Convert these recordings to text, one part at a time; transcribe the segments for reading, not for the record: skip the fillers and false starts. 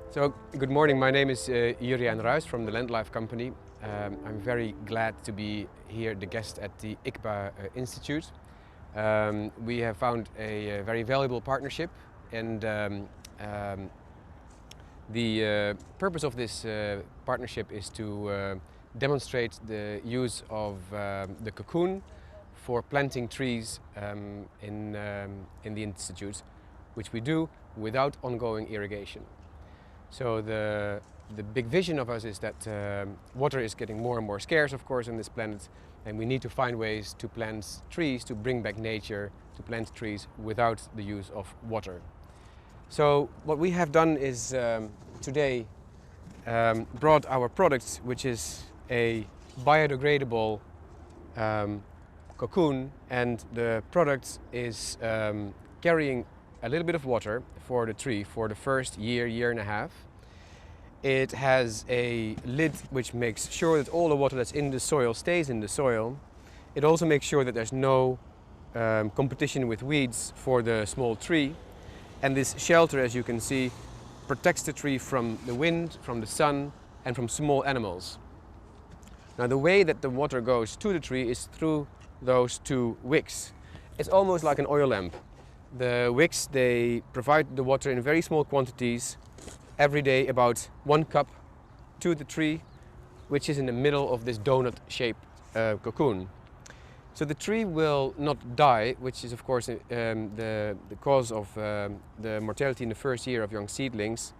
So, good morning. My name is Juriaan Ruijs from the Landlife company. I'm very glad to be here, the guest at the ICBA Institute. We have found a very valuable partnership, and the purpose of this partnership is to demonstrate the use of the Cocoon for planting trees in the Institute, which we do without ongoing irrigation. So the big vision of us is that water is getting more and more scarce, of course, on this planet, and we need to find ways to plant trees, to bring back nature, to plant trees without the use of water. So what we have done is today brought our product, which is a biodegradable cocoon, and the product is carrying a little bit of water for the tree for the first year and a half. It has a lid which makes sure that all the water that's in the soil stays in the soil. It also makes sure that there's no competition with weeds for the small tree. And this shelter, as you can see, protects the tree from the wind, from the sun, and from small animals. Now, the way that the water goes to the tree is through those two wicks. It's almost like an oil lamp. The wicks, they provide the water in very small quantities every day, about 1 cup to the tree, which is in the middle of this donut-shaped cocoon. So the tree will not die, which is of course the cause of the mortality in the first year of young seedlings,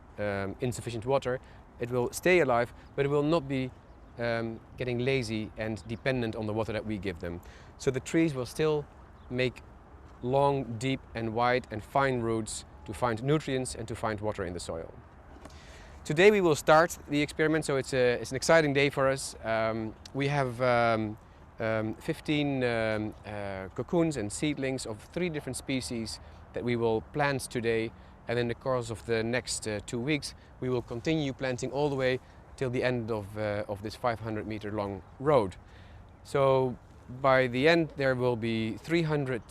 insufficient water. It will stay alive, but it will not be getting lazy and dependent on the water that we give them. So the trees will still make long, deep and wide and fine roots to find nutrients and to find water in the soil. Today we will start the experiment, so it's an exciting day for us. We have 15 cocoons and seedlings of 3 different species that we will plant today, and in the course of the next 2 weeks we will continue planting all the way till the end of this 500-meter long road. So by the end there will be 300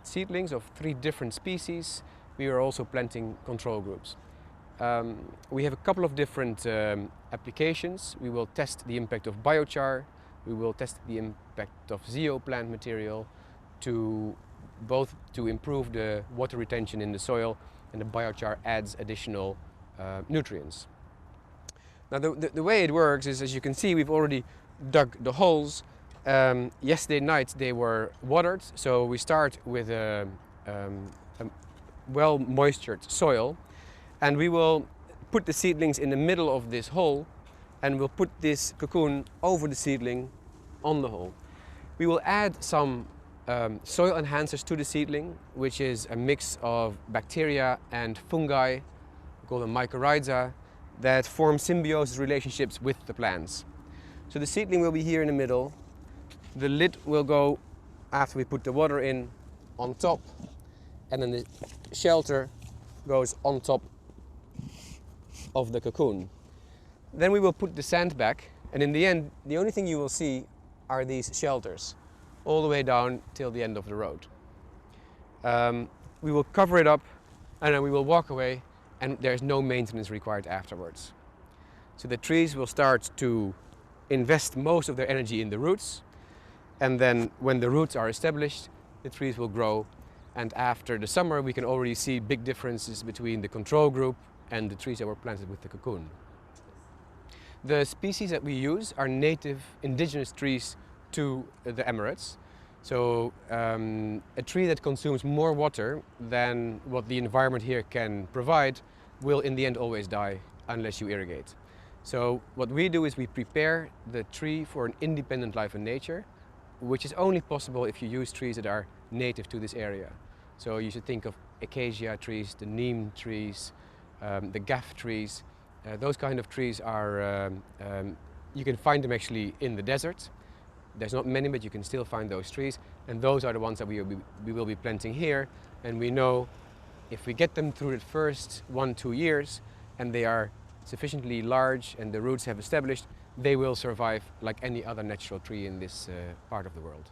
seedlings of 3 different species. We are also planting control groups. We have a couple of different applications. We will test the impact of biochar. We will test the impact of zeoplant material to improve the water retention in the soil, and the biochar adds additional nutrients. Now the way it works is, as you can see, we've already dug the holes. Yesterday night they were watered, so we start with a well moistured soil, and we will put the seedlings in the middle of this hole, and we'll put this cocoon over the seedling on the hole. We will add some soil enhancers to the seedling, which is a mix of bacteria and fungi, we call them mycorrhiza, that form symbiosis relationships with the plants. So the seedling will be here in the middle. The lid will go, after we put the water in, on top, and then the shelter goes on top of the cocoon. Then we will put the sand back, and in the end the only thing you will see are these shelters all the way down till the end of the road. We will cover it up, and then we will walk away, and there's no maintenance required afterwards. So the trees will start to invest most of their energy in the roots, and then when the roots are established, the trees will grow, and after the summer we can already see big differences between the control group and the trees that were planted with the cocoon. The species that we use are native indigenous trees to the Emirates. So a tree that consumes more water than what the environment here can provide will in the end always die unless you irrigate. So what we do is we prepare the tree for an independent life in nature, which is only possible if you use trees that are native to this area. So you should think of acacia trees, the neem trees, the gaff trees. Those kind of trees are, you can find them actually in the desert. There's not many, but you can still find those trees, and those are the ones that we will be planting here. And we know if we get them through the first 1-2 years and they are sufficiently large and the roots have established, they will survive like any other natural tree in this part of the world.